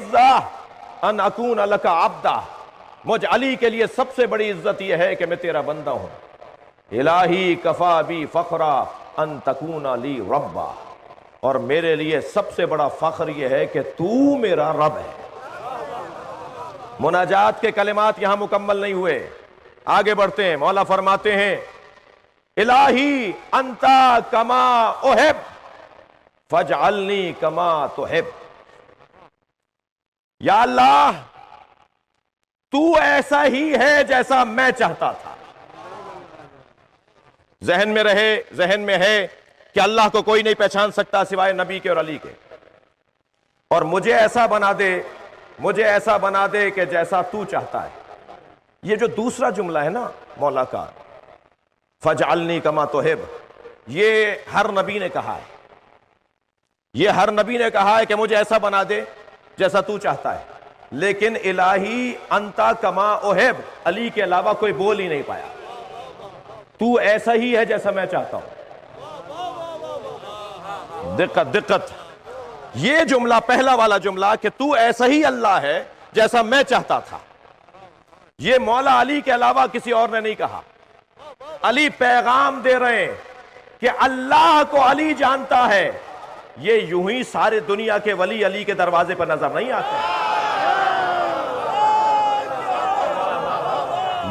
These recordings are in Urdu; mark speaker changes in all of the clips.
Speaker 1: العزہ ان اکون لک عبدا، مجھ علی کے لیے سب سے بڑی عزت یہ ہے کہ میں تیرا بندہ ہوں۔ الہی کفا بی فخرا ان تکون لی ربا، اور میرے لیے سب سے بڑا فخر یہ ہے کہ تو میرا رب ہے۔ مناجات کے کلمات یہاں مکمل نہیں ہوئے، آگے بڑھتے ہیں۔ مولا فرماتے ہیں الہی انتا کما احب فاجعلنی کما تحب، یا اللہ تو ایسا ہی ہے جیسا میں چاہتا تھا۔ ذہن میں ہے کہ اللہ کو کوئی نہیں پہچان سکتا سوائے نبی کے اور علی کے، اور مجھے ایسا بنا دے کہ جیسا تو چاہتا ہے۔ یہ جو دوسرا جملہ ہے نا مولا کا، فَاجْعَلْنِي كَمَا تُحِبُّ، یہ ہر نبی نے کہا ہے، یہ ہر نبی نے کہا ہے کہ مجھے ایسا بنا دے جیسا تو چاہتا ہے، لیکن الہی انتا کما احب علی کے علاوہ کوئی بول ہی نہیں پایا۔ تو ایسا ہی ہے جیسا میں چاہتا ہوں۔ دقت یہ جملہ، پہلا والا جملہ کہ تو ایسا ہی اللہ ہے جیسا میں چاہتا تھا، یہ مولا علی کے علاوہ کسی اور نے نہیں کہا۔ علی پیغام دے رہے ہیں کہ اللہ کو علی جانتا ہے، یہ یوں ہی سارے دنیا کے ولی علی کے دروازے پر نظر نہیں آتے۔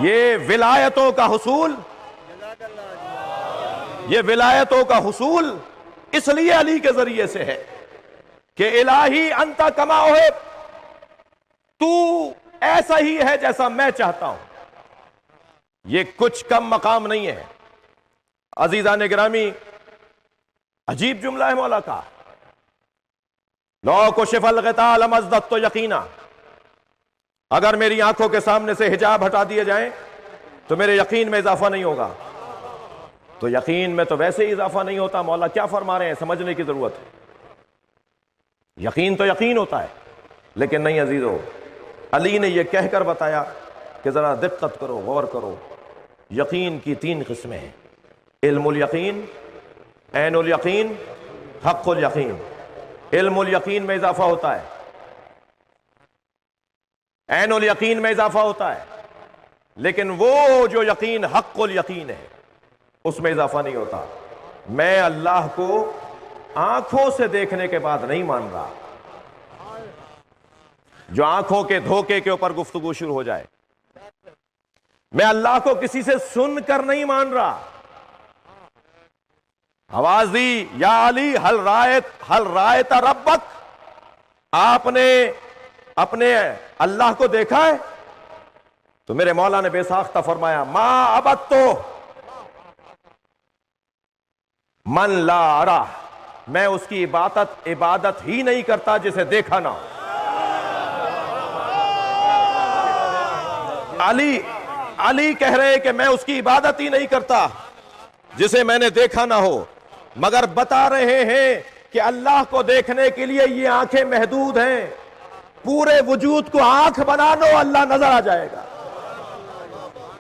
Speaker 1: یہ ولایتوں کا حصول اس لیے علی کے ذریعے سے ہے کہ الہی انتا کما احب، تو ایسا ہی ہے جیسا میں چاہتا ہوں۔ یہ کچھ کم مقام نہیں ہے۔ عزیزان گرامی، عجیب جملہ ہے مولا کا، لو کشف الغطاء لما ازددت یقینا، اگر میری آنکھوں کے سامنے سے حجاب ہٹا دیے جائیں تو میرے یقین میں اضافہ نہیں ہوگا۔ تو یقین میں تو ویسے ہی اضافہ نہیں ہوتا، مولا کیا فرما رہے ہیں سمجھنے کی ضرورت ہے۔ یقین تو یقین ہوتا ہے، لیکن نہیں عزیزو، علی نے یہ کہہ کر بتایا کہ ذرا دقت کرو، غور کرو۔ یقین کی 3 قسمیں ہیں، علم الیقین، عین الیقین، حق الیقین۔ علم الیقین میں اضافہ ہوتا ہے، عین الیقین میں اضافہ ہوتا ہے، لیکن وہ جو یقین حق الیقین ہے اس میں اضافہ نہیں ہوتا۔ میں اللہ کو آنکھوں سے دیکھنے کے بعد نہیں مان رہا، جو آنکھوں کے دھوکے کے اوپر گفتگو شروع ہو جائے۔ میں اللہ کو کسی سے سن کر نہیں مان رہا۔ آواز دی یا علی حل رائت ربک، آپ نے اپنے اللہ کو دیکھا ہے؟ تو میرے مولا نے بے ساختہ فرمایا ما عبدتو من لا ارا، میں اس کی عبادت ہی نہیں کرتا جسے دیکھا نہ ہو۔ علی کہہ رہے کہ میں اس کی عبادت ہی نہیں کرتا جسے میں نے دیکھا نہ ہو، مگر بتا رہے ہیں کہ اللہ کو دیکھنے کے لیے یہ آنکھیں محدود ہیں، پورے وجود کو آنکھ بنا دو اللہ نظر آ جائے گا۔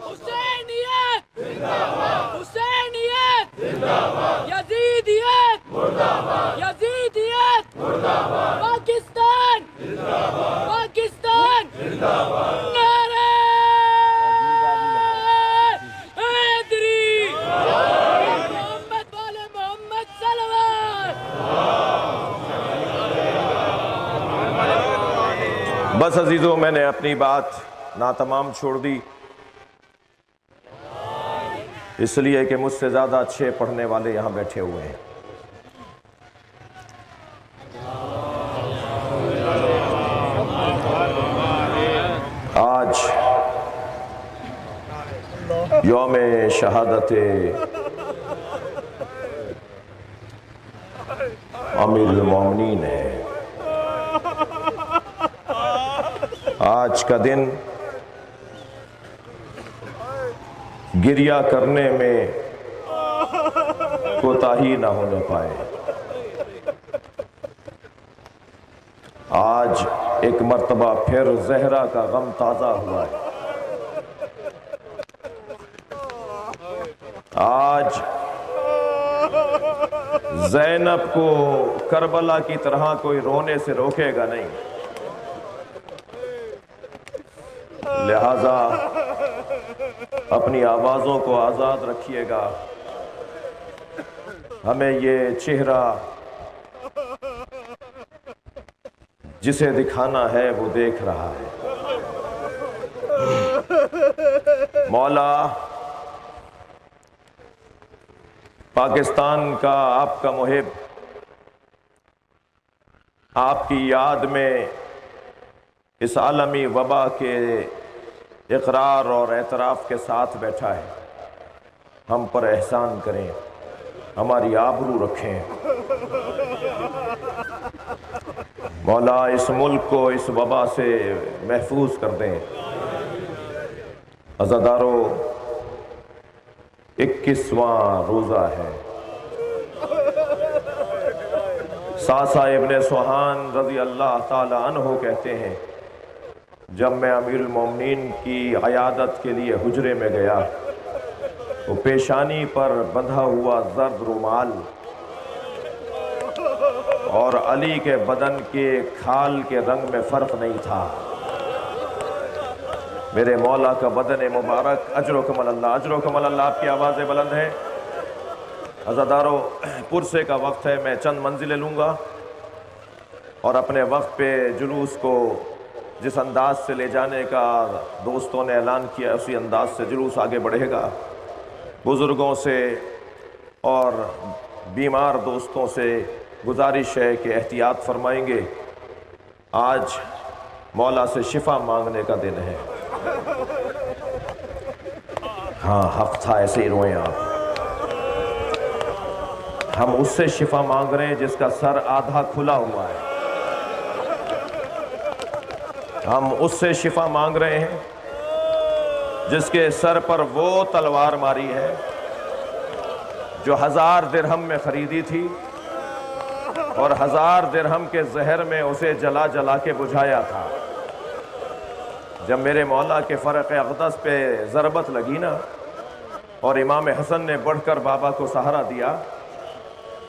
Speaker 2: حسینیت حسینیت یزیدیت یزیدیت پاکستان پاکستان نعرہ حیدری، محمد والے محمد صلوات۔
Speaker 1: بس عزیزو، میں نے اپنی بات ناتمام چھوڑ دی، اس لیے کہ مجھ سے زیادہ اچھے پڑھنے والے یہاں بیٹھے ہوئے ہیں۔ آج یوم شہادت امیر المومنین ہے۔ آج کا دن گریہ کرنے میں کوتاہی نہ ہونے پائے۔ آج ایک مرتبہ پھر زہرا کا غم تازہ ہوا ہے۔ آج زینب کو کربلا کی طرح کوئی رونے سے روکے گا نہیں۔ لہذا اپنی آوازوں کو آزاد رکھیے گا. ہمیں یہ چہرہ جسے دکھانا ہے وہ دیکھ رہا ہے. مولا پاکستان کا آپ کا محب آپ کی یاد میں اس عالمی وبا کے اقرار اور اعتراف کے ساتھ بیٹھا ہے. ہم پر احسان کریں، ہماری آبرو رکھیں. مولا اس ملک کو اس وبا سے محفوظ کر دیں. عزادارو 21واں روزہ ہے. ساسا ابن سوہان رضی اللہ تعالی عنہ کہتے ہیں جب میں امیر المومنین کی عیادت کے لیے حجرے میں گیا تو پیشانی پر بندھا ہوا زرد رومال اور علی کے بدن کے کھال کے رنگ میں فرق نہیں تھا. میرے مولا کا بدن مبارک اجرکم اللہ، اجرکم اللہ. آپ کی آوازیں بلند ہیں. عزادارو پرسے کا وقت ہے، میں چند منزلیں لوں گا اور اپنے وقت پہ جلوس کو جس انداز سے لے جانے کا دوستوں نے اعلان کیا اسی انداز سے جلوس آگے بڑھے گا. بزرگوں سے اور بیمار دوستوں سے گزارش ہے کہ احتیاط فرمائیں گے. آج مولا سے شفا مانگنے کا دن ہے. ہاں حق تھا، ایسے ہی روئیں آپ. ہم اس سے شفا مانگ رہے ہیں جس کا سر آدھا کھلا ہوا ہے. ہم اس سے شفا مانگ رہے ہیں جس کے سر پر وہ تلوار ماری ہے جو 1000 درہم میں خریدی تھی اور 1000 درہم کے زہر میں اسے جلا جلا کے بجھایا تھا. جب میرے مولا کے فرق اقدس پہ ضربت لگی نا اور امام حسن نے بڑھ کر بابا کو سہارا دیا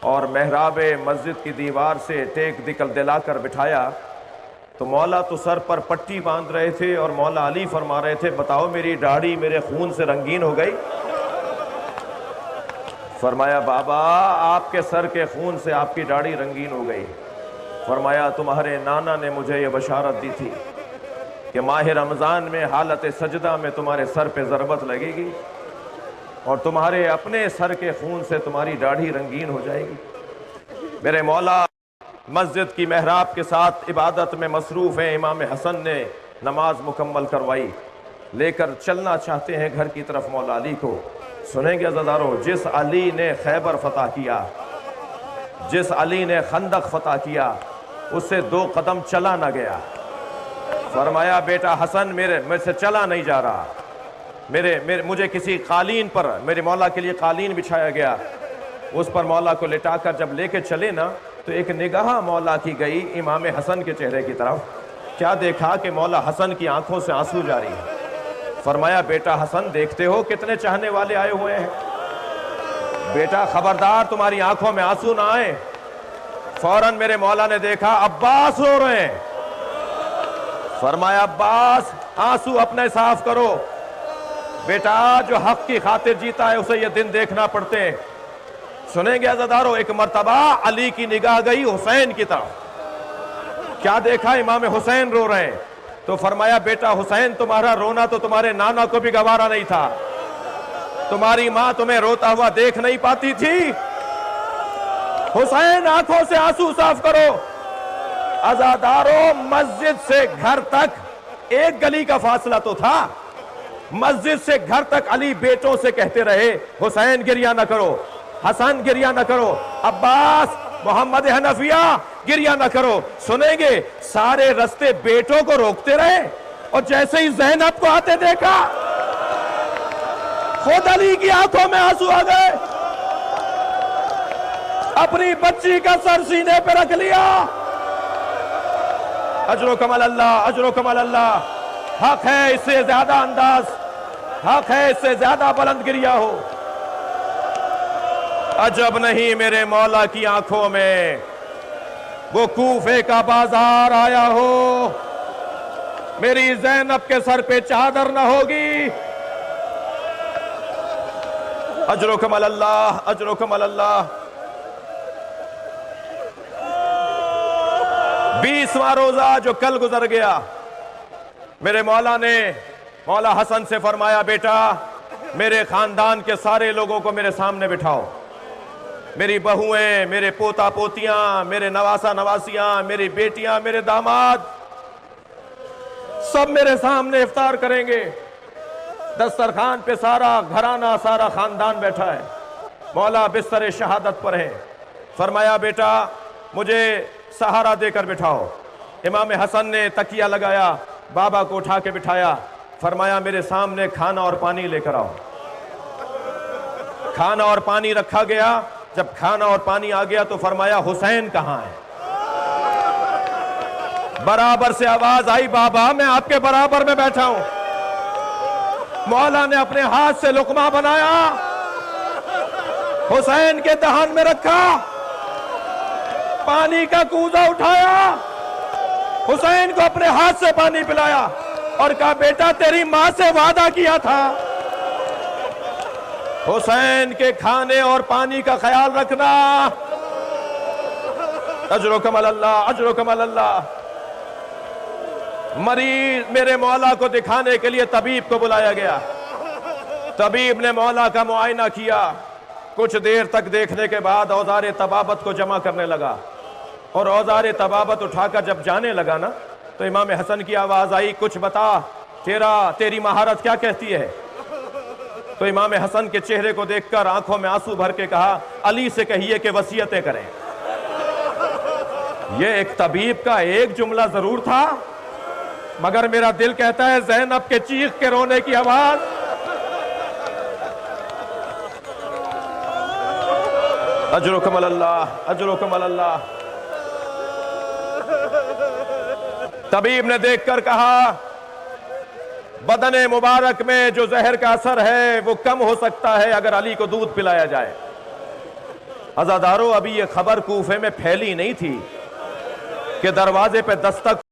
Speaker 1: اور محراب مسجد کی دیوار سے ٹیک دلا کر بٹھایا تو مولا تو سر پر پٹی باندھ رہے تھے اور مولا علی فرما رہے تھے بتاؤ میری داڑھی میرے خون سے رنگین ہو گئی؟ فرمایا بابا آپ کے سر کے خون سے آپ کی داڑھی رنگین ہو گئی. فرمایا تمہارے نانا نے مجھے یہ بشارت دی تھی کہ ماہ رمضان میں حالت سجدہ میں تمہارے سر پہ ضربت لگے گی اور تمہارے اپنے سر کے خون سے تمہاری داڑھی رنگین ہو جائے گی. میرے مولا مسجد کی محراب کے ساتھ عبادت میں مصروف ہیں. امام حسن نے نماز مکمل کروائی، لے کر چلنا چاہتے ہیں گھر کی طرف مولا علی کو. سنیں گے عزادارو، جس علی نے خیبر فتح کیا، جس علی نے خندق فتح کیا، اس سے 2 قدم چلا نہ گیا. فرمایا بیٹا حسن میرے سے چلا نہیں جا رہا. مجھے کسی قالین پر میرے مولا کے لیے قالین بچھایا گیا، اس پر مولا کو لٹا کر جب لے کے چلے نا تو ایک نگاہ مولا کی گئی امام حسن کے چہرے کی طرف. کیا دیکھا کہ مولا حسن کی آنکھوں سے آنسو جاری ہے. فرمایا بیٹا حسن دیکھتے ہو کتنے چاہنے والے آئے ہوئے ہیں، بیٹا خبردار تمہاری آنکھوں میں آنسو نہ آئے. فوراً میرے مولا نے دیکھا عباس رو رہے ہیں. فرمایا عباس آنسو اپنے صاف کرو، بیٹا جو حق کی خاطر جیتا ہے اسے یہ دن دیکھنا پڑتے ہیں. سنیں گے عزادارو، ایک مرتبہ علی کی نگاہ گئی حسین کی طرف. کیا دیکھا؟ امام حسین رو رہے ہیں. تو فرمایا بیٹا حسین تمہارا رونا تو تمہارے نانا کو بھی گوارا نہیں تھا، تمہاری ماں تمہیں روتا ہوا دیکھ نہیں پاتی تھی. حسین آنکھوں سے آنسو صاف کرو. عزادارو مسجد سے گھر تک 1 گلی کا فاصلہ تو تھا. مسجد سے گھر تک علی بیٹوں سے کہتے رہے حسین گریہ نہ کرو، حسن گریہ نہ کرو، عباس محمد حنفیہ گریہ نہ کرو. سنیں گے سارے رستے بیٹوں کو روکتے رہے اور جیسے ہی زینب کو آتے دیکھا خود علی کی آنکھوں میں آنسو آ گئے. اپنی بچی کا سر سینے پہ رکھ لیا. اجرکم اللہ، اجرکم اللہ. حق ہے اس سے زیادہ انداز، حق ہے اس سے زیادہ بلند گریہ ہو. عجب نہیں میرے مولا کی آنکھوں میں وہ کوفے کا بازار آیا ہو. میری زینب کے سر پہ چادر نہ ہوگی. اجرکم اللہ، اجرکم اللہ. 20واں روزہ جو کل گزر گیا، میرے مولا نے مولا حسن سے فرمایا بیٹا میرے خاندان کے سارے لوگوں کو میرے سامنے بٹھاؤ، میری بہویں، میرے پوتا پوتیاں، میرے نواسا نواسیاں، میری بیٹیاں، میرے داماد، سب میرے سامنے افطار کریں گے. دسترخوان پہ سارا گھرانہ، سارا خاندان بیٹھا ہے. مولا بستر شہادت پر ہے. فرمایا بیٹا مجھے سہارا دے کر بٹھاؤ. امام حسن نے تکیہ لگایا، بابا کو اٹھا کے بٹھایا. فرمایا میرے سامنے کھانا اور پانی لے کر آؤ. کھانا اور پانی رکھا گیا. جب کھانا اور پانی آ گیا تو فرمایا حسین کہاں ہے؟ برابر سے آواز آئی بابا میں آپ کے برابر میں بیٹھا ہوں. مولا نے اپنے ہاتھ سے لقمہ بنایا، حسین کے دہان میں رکھا، پانی کا کوزہ اٹھایا، حسین کو اپنے ہاتھ سے پانی پلایا اور کہا بیٹا تیری ماں سے وعدہ کیا تھا حسین کے کھانے اور پانی کا خیال رکھنا. اجرکم اللہ، اجرکم اللہ. مریض میرے مولا کو دکھانے کے لیے طبیب کو بلایا گیا. طبیب نے مولا کا معائنہ کیا. کچھ دیر تک دیکھنے کے بعد اوزار طبابت کو جمع کرنے لگا اور اوزار طبابت اٹھا کر جب جانے لگا نا تو امام حسن کی آواز آئی کچھ بتا تیری مہارت کیا کہتی ہے؟ تو امام حسن کے چہرے کو دیکھ کر آنکھوں میں آنسو بھر کے کہا علی سے کہیے کہ وصیتیں کریں. یہ ایک طبیب کا ایک جملہ ضرور تھا مگر میرا دل کہتا ہے زینب کے چیخ کے رونے کی آواز. اجرکم اللہ، اجرکم اللہ. طبیب نے دیکھ کر کہا بدن مبارک میں جو زہر کا اثر ہے وہ کم ہو سکتا ہے اگر علی کو دودھ پلایا جائے. عزادارو ابھی یہ خبر کوفے میں پھیلی نہیں تھی کہ دروازے پہ دستک